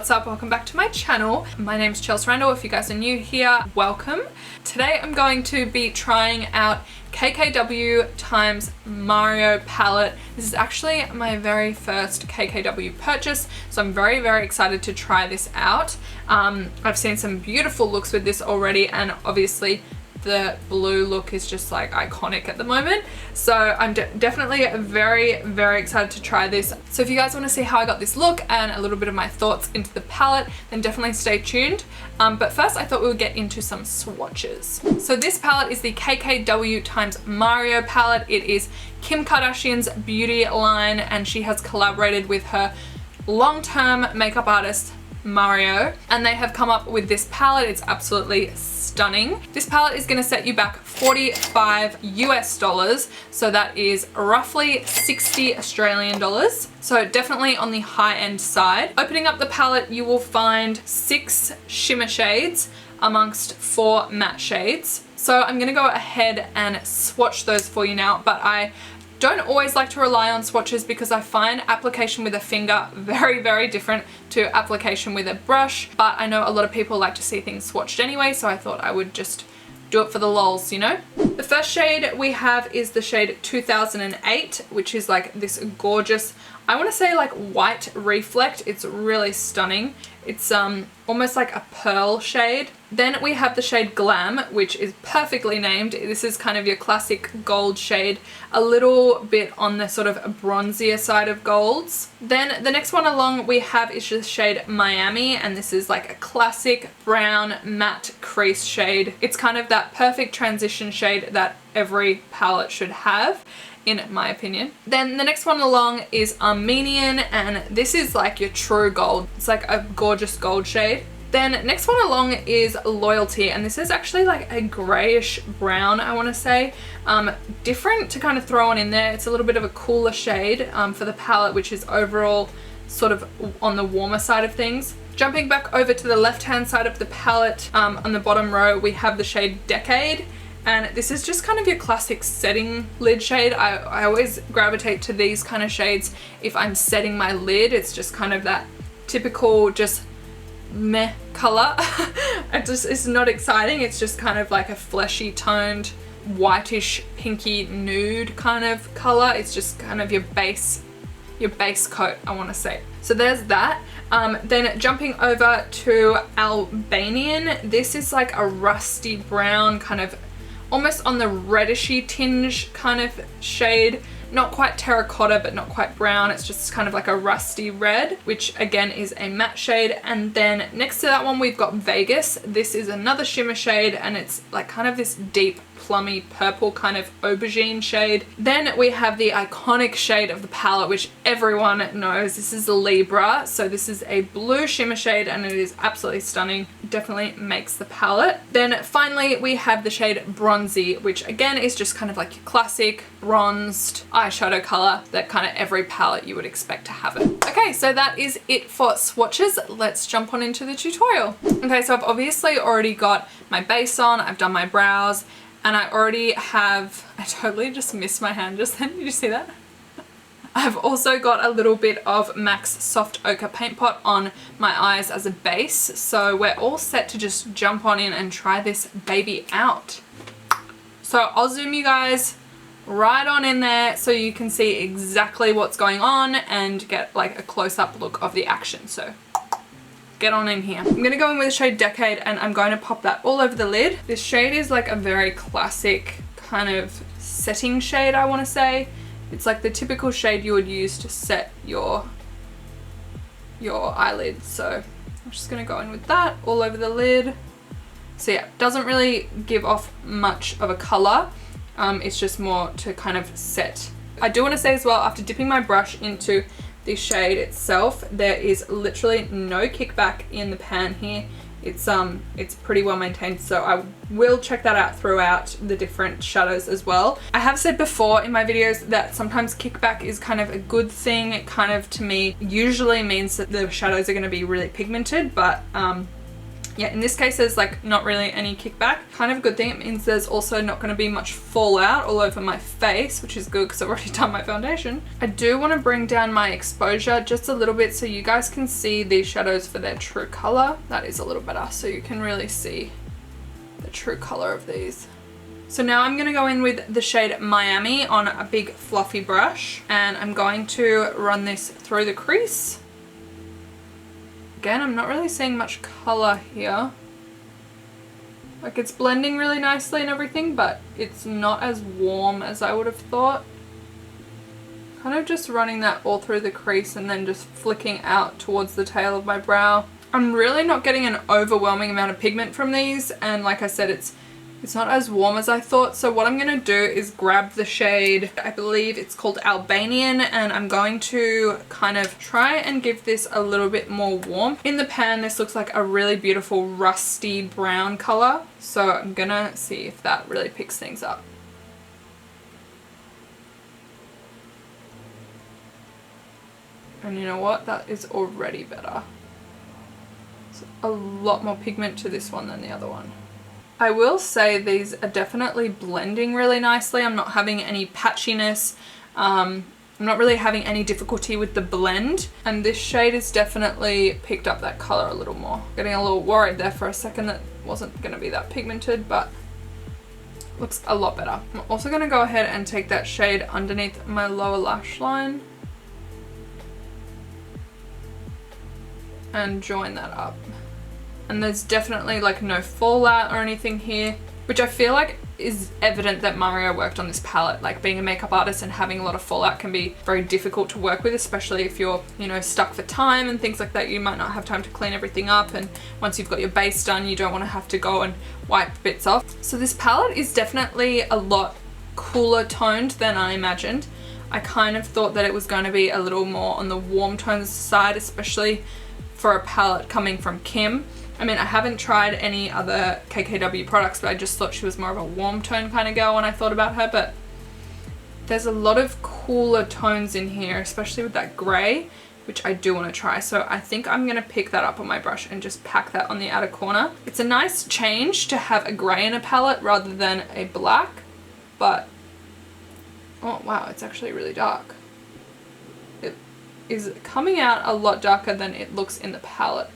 what's up? Welcome back to my channel. My name's Chelsea Randall. If you guys are new here, welcome. Today I'm going to be trying out KKW times Mario palette. This is actually my very first KKW purchase, so I'm very excited to try this out. I've seen some beautiful looks with this already, and obviously the blue look is just like iconic at the moment, so I'm definitely very excited to try this. So if you guys want to see how I got this look and a little bit of my thoughts into the palette, then definitely stay tuned. But first I thought we would get into some swatches. So this palette is the KKW times Mario palette. It is Kim Kardashian's beauty line, and she has collaborated with her long-term makeup artist Mario, and they have come up with this palette. It's absolutely stunning. This palette is going to set you back 45 US dollars, so that is roughly 60 Australian dollars, so definitely on the high end side. Opening up the palette, you will find 6 shimmer shades amongst 4 matte shades. So I'm going to go ahead and swatch those for you now, but I don't always like to rely on swatches because I find application with a finger very different to application with a brush, but I know a lot of people like to see things swatched anyway, so I thought I would just do it for the lols, you know? The first shade we have is the shade 2008, which is like this gorgeous, I want to say like white reflect. It's really stunning. It's almost like a pearl shade. Then we have the shade Glam, which is perfectly named. This is kind of your classic gold shade, a little bit on the sort of bronzier side of golds. Then the next one along we have is the shade Miami, and this is like a classic brown matte crease shade. It's kind of that perfect transition shade that every palette should have, in my opinion. Then the next one along is Armenian, and this is like your true gold. It's like a gorgeous gold shade. Then next one along is Loyalty, and this is actually like a grayish brown, I want to say. Different to kind of throw on in there. It's a little bit of a cooler shade for the palette, which is overall sort of on the warmer side of things. Jumping back over to the left hand side of the palette, on the bottom row we have the shade Decade. And this is just kind of your classic setting lid shade. I always gravitate to these kind of shades if I'm setting my lid. It's just kind of that typical just meh color. It's not exciting. It's just kind of like a fleshy toned whitish pinky nude kind of color. It's just kind of your base coat, I want to say. So there's that. Then jumping over to Albanian, this is like a rusty brown kind of almost on the reddishy tinge kind of shade. Not quite terracotta, but not quite brown. It's just kind of like a rusty red, which again is a matte shade. And then next to that one, we've got Vegas. This is another shimmer shade, and it's like kind of this deep plummy purple kind of aubergine shade. Then we have the iconic shade of the palette, which everyone knows. This is Libra. So this is a blue shimmer shade, and it is absolutely stunning. Definitely makes the palette. Then finally we have the shade Bronzy, which again is just kind of like your classic bronzed eyeshadow color that kind of every palette you would expect to have it. Okay, so that is it for swatches. Let's jump on into the tutorial. Okay, so I've obviously already got my base on, I've done my brows, and I already have, I totally just missed my hand just then, did you see that? I've also got a little bit of MAC's Soft Ochre Paint Pot on my eyes as a base, so we're all set to just jump on in and try this baby out. So I'll zoom you guys right on in there so you can see exactly what's going on and get like a close-up look of the action. So get on in here. I'm going to go in with the shade Decade, and I'm going to pop that all over the lid. This shade is like a very classic kind of setting shade, I want to say. It's like the typical shade you would use to set your eyelids. So I'm just going to go in with that all over the lid. So yeah, doesn't really give off much of a color. It's just more to kind of set. I do want to say as well, after dipping my brush into the shade itself, there is literally no kickback in the pan here. It's pretty well maintained, so I will check that out throughout the different shadows as well. I have said before in my videos that sometimes kickback is kind of a good thing. It kind of, to me, usually means that the shadows are going to be really pigmented, but yeah, in this case there's like not really any kickback. Kind of a good thing. It means there's also not going to be much fallout all over my face, which is good because I've already done my foundation. I do want to bring down my exposure just a little bit so you guys can see these shadows for their true color. That is a little better, so you can really see the true color of these. So now I'm going to go in with the shade Miami on a big fluffy brush, and I'm going to run this through the crease. Again, I'm not really seeing much color here. Like, it's blending really nicely and everything, but it's not as warm as I would have thought. Kind of just running that all through the crease and then just flicking out towards the tail of my brow. I'm really not getting an overwhelming amount of pigment from these, and like I said, it's not as warm as I thought. So what I'm going to do is grab the shade, I believe it's called Albanian, and I'm going to kind of try and give this a little bit more warmth. In the pan, this looks like a really beautiful rusty brown color. So I'm going to see if that really picks things up. And you know what? That is already better. It's a lot more pigment to this one than the other one. I will say these are definitely blending really nicely. I'm not having any patchiness. I'm not really having any difficulty with the blend. And this shade has definitely picked up that color a little more. Getting a little worried there for a second that it wasn't going to be that pigmented, but looks a lot better. I'm also going to go ahead and take that shade underneath my lower lash line and join that up. And there's definitely like no fallout or anything here, which I feel like is evident that Mario worked on this palette. Like, being a makeup artist and having a lot of fallout can be very difficult to work with, especially if you're, you know, stuck for time and things like that. You might not have time to clean everything up, and once you've got your base done, you don't want to have to go and wipe bits off. So this palette is definitely a lot cooler toned than I imagined. I kind of thought that it was going to be a little more on the warm tones side, especially for a palette coming from Kim. I mean, I haven't tried any other KKW products, but I just thought she was more of a warm tone kind of girl when I thought about her. But there's a lot of cooler tones in here, especially with that grey, which I do want to try. So I think I'm going to pick that up on my brush and just pack that on the outer corner. It's a nice change to have a grey in a palette rather than a black, but oh wow, it's actually really dark. It is coming out a lot darker than it looks in the palette.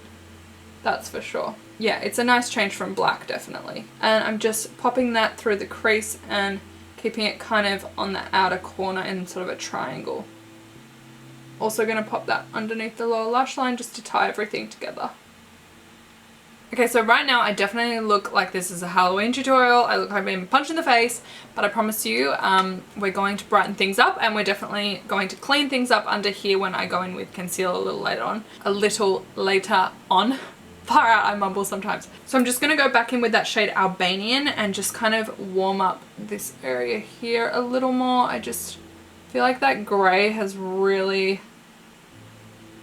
That's for sure. Yeah, it's a nice change from black, definitely. And I'm just popping that through the crease and keeping it kind of on the outer corner in sort of a triangle. Also going to pop that underneath the lower lash line just to tie everything together. Okay, so right now I definitely look like this is a Halloween tutorial. I look like I've been punched in the face, but I promise you we're going to brighten things up, and we're definitely going to clean things up under here when I go in with concealer a little later on. Far out, I mumble sometimes. So I'm just going to go back in with that shade Albanian and just kind of warm up this area here a little more. I just feel like that grey has really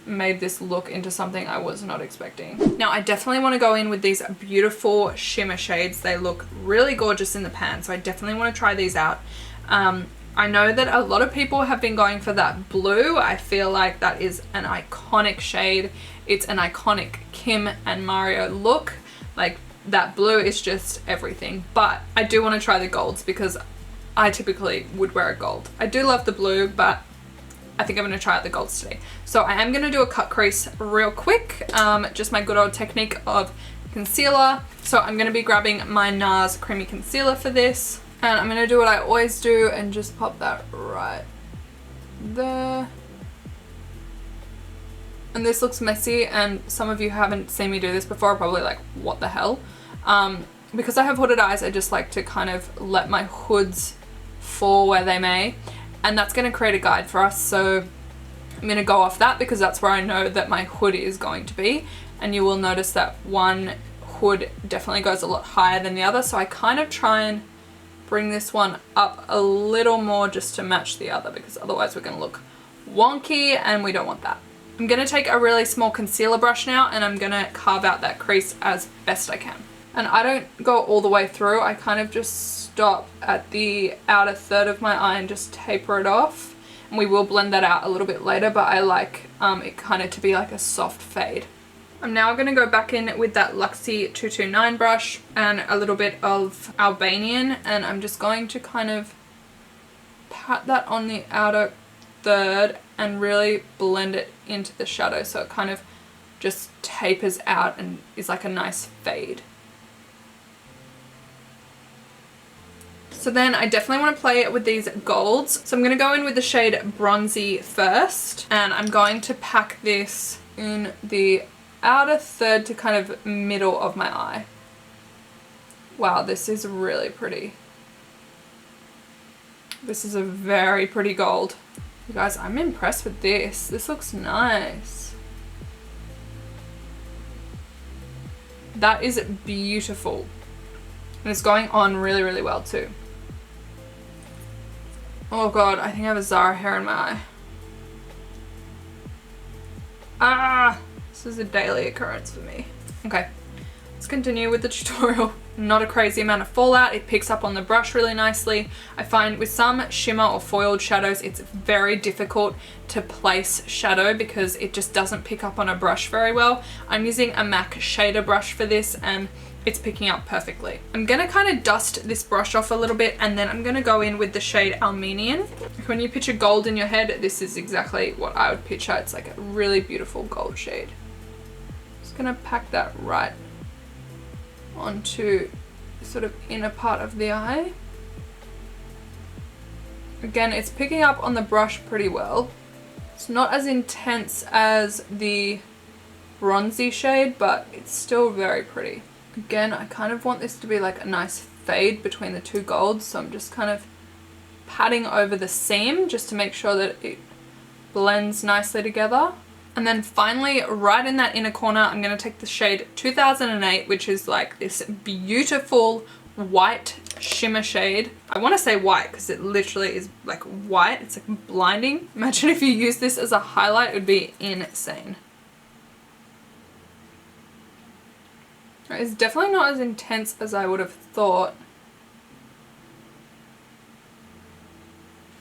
made this look into something I was not expecting. Now I definitely want to go in with these beautiful shimmer shades. They look really gorgeous in the pan, so I definitely want to try these out. I know that a lot of people have been going for that blue. I feel like that is an iconic shade. It's an iconic Kim and Mario look. Like, that blue is just everything. But I do want to try the golds because I typically would wear a gold. I do love the blue, but I think I'm going to try out the golds today. So I am going to do a cut crease real quick. Just my good old technique of concealer. So I'm going to be grabbing my NARS Creamy Concealer for this. And I'm going to do what I always do and just pop that right there. And this looks messy, and some of you haven't seen me do this before are probably like, what the hell? Because I have hooded eyes, I just like to kind of let my hoods fall where they may. And that's going to create a guide for us. So I'm going to go off that because that's where I know that my hood is going to be. And you will notice that one hood definitely goes a lot higher than the other. So I kind of try and bring this one up a little more just to match the other, because otherwise we're going to look wonky and we don't want that. I'm going to take a really small concealer brush now and I'm going to carve out that crease as best I can. And I don't go all the way through, I kind of just stop at the outer third of my eye and just taper it off. And we will blend that out a little bit later, but I like it kind of to be like a soft fade. I'm now going to go back in with that Luxie 229 brush and a little bit of Albanian, and I'm just going to kind of pat that on the outer third and really blend it into the shadow so it kind of just tapers out and is like a nice fade. So then I definitely want to play it with these golds. So I'm going to go in with the shade Bronzy first, and I'm going to pack this in the outer third to kind of middle of my eye. Wow, this is really pretty. This is a very pretty gold. You guys, I'm impressed with this. This looks nice. That is beautiful. And it's going on really, really well too. Oh god, I think I have a Zara hair in my eye. Ah! This is a daily occurrence for me. Okay, let's continue with the tutorial. Not a crazy amount of fallout. It picks up on the brush really nicely. I find with some shimmer or foiled shadows, it's very difficult to place shadow because it just doesn't pick up on a brush very well. I'm using a MAC shader brush for this and it's picking up perfectly. I'm gonna kind of dust this brush off a little bit and then I'm gonna go in with the shade Armenian. When you picture gold in your head, this is exactly what I would picture. It's like a really beautiful gold shade. Just gonna pack that right onto the sort of inner part of the eye. Again, it's picking up on the brush pretty well. It's not as intense as the bronzy shade, but it's still very pretty. Again, I kind of want this to be like a nice fade between the two golds, so I'm just kind of patting over the seam just to make sure that it blends nicely together. And then finally, right in that inner corner, I'm going to take the shade 2008, which is like this beautiful white shimmer shade. I want to say white because it literally is like white. It's like blinding. Imagine if you use this as a highlight, it would be insane. It's definitely not as intense as I would have thought.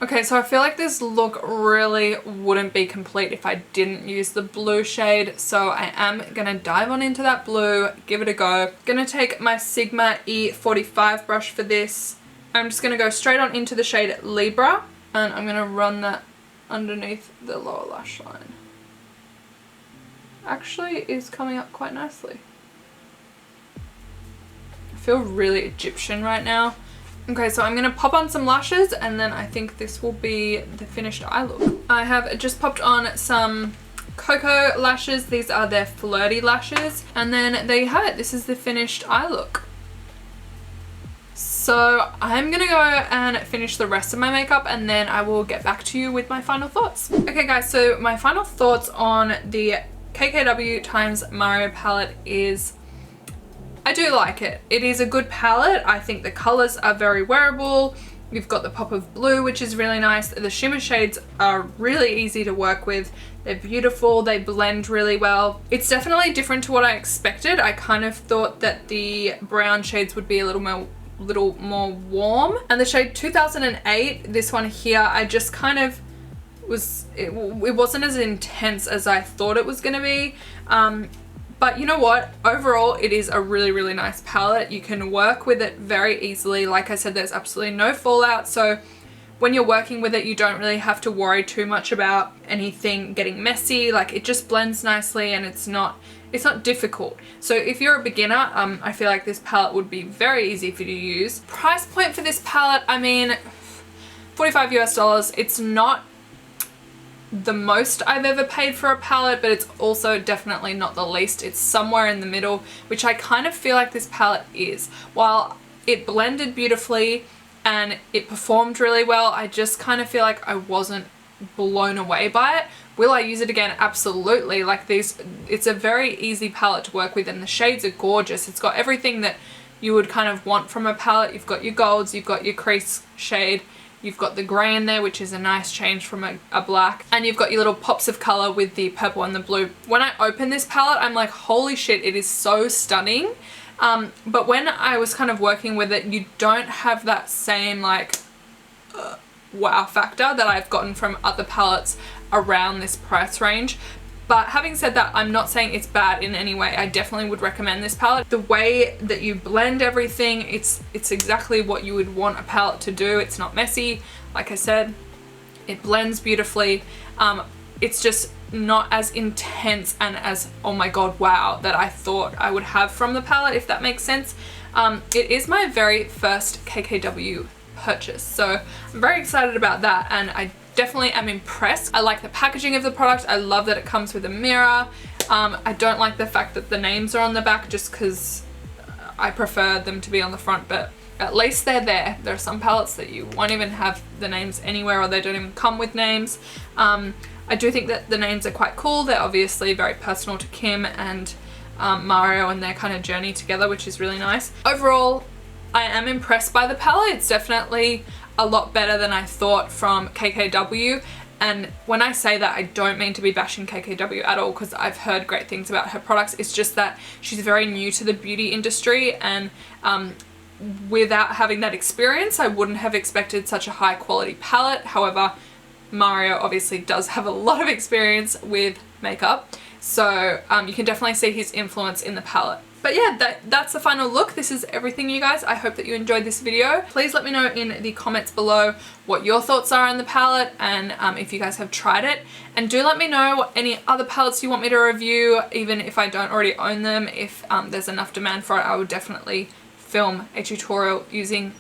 Okay, so I feel like this look really wouldn't be complete if I didn't use the blue shade. So I am gonna dive on into that blue, give it a go. Gonna take my Sigma E45 brush for this. I'm just gonna go straight on into the shade Libra and I'm gonna run that underneath the lower lash line. Actually is coming up quite nicely. I feel really Egyptian right now. Okay, so I'm going to pop on some lashes and then I think this will be the finished eye look. I have just popped on some Cocoa lashes. These are their flirty lashes. And then there you have it. This is the finished eye look. So I'm going to go and finish the rest of my makeup and then I will get back to you with my final thoughts. Okay guys, so my final thoughts on the KKW times Mario palette is I do like it. It is a good palette. I think the colors are very wearable. You've got the pop of blue, which is really nice. The shimmer shades are really easy to work with. They're beautiful. They blend really well. It's definitely different to what I expected. I kind of thought that the brown shades would be a little more warm. And the shade 2008, this one here, I just kind of it wasn't as intense as I thought it was going to be. But you know what? Overall, it is a really, really nice palette. You can work with it very easily. Like I said, there's absolutely no fallout. So when you're working with it, you don't really have to worry too much about anything getting messy. Like it just blends nicely and it's not difficult. So if you're a beginner, I feel like this palette would be very easy for you to use. Price point for this palette, I mean, $45 US. It's not the most I've ever paid for a palette, but it's also definitely not the least. It's somewhere in the middle, which I kind of feel like this palette is. While it blended beautifully and it performed really well, I just kind of feel like I wasn't blown away by it. Will I use it again? Absolutely. Like it's a very easy palette to work with and the shades are gorgeous. It's got everything that you would kind of want from a palette. You've got your golds, you've got your crease shade, you've got the grey in there, which is a nice change from a black. And you've got your little pops of colour with the purple and the blue. When I open this palette, I'm like, holy shit, it is so stunning. But when I was kind of working with it, you don't have that same like wow factor that I've gotten from other palettes around this price range. But having said that, I'm not saying it's bad in any way. I definitely would recommend this palette. The way that you blend everything, it's exactly what you would want a palette to do. It's not messy. Like I said, it blends beautifully. It's just not as intense and as, oh my god, wow, that I thought I would have from the palette, if that makes sense. It is my very first KKW purchase, so I'm very excited about that, and I definitely am impressed. I like the packaging of the product. I love that it comes with a mirror. I don't like the fact that the names are on the back, just because I prefer them to be on the front, but at least they're there. There are some palettes that you won't even have the names anywhere, or they don't even come with names. I do think that the names are quite cool. They're obviously very personal to Kim and Mario and their kind of journey together, which is really nice. Overall, I am impressed by the palette. It's definitely a lot better than I thought from KKW. And when I say that, I don't mean to be bashing KKW at all, because I've heard great things about her products. It's just that she's very new to the beauty industry, and without having that experience, I wouldn't have expected such a high quality palette. However, Mario obviously does have a lot of experience with makeup, so you can definitely see his influence in the palette. But yeah, that's the final look. This is everything, you guys. I hope that you enjoyed this video. Please let me know in the comments below what your thoughts are on the palette, and if you guys have tried it. And do let me know any other palettes you want me to review, even if I don't already own them. If there's enough demand for it, I would definitely film a tutorial using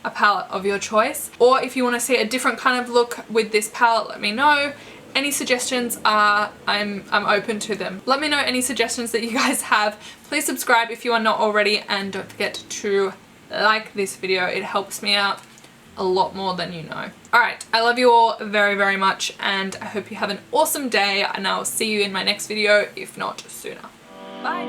a palette of your choice. Or if you want to see a different kind of look with this palette, let me know. Any suggestions are, I'm open to them. Let me know any suggestions that you guys have. Please subscribe if you are not already, and don't forget to like this video. It helps me out a lot more than you know. Alright, I love you all very, very much, and I hope you have an awesome day, and I'll see you in my next video, if not sooner. Bye!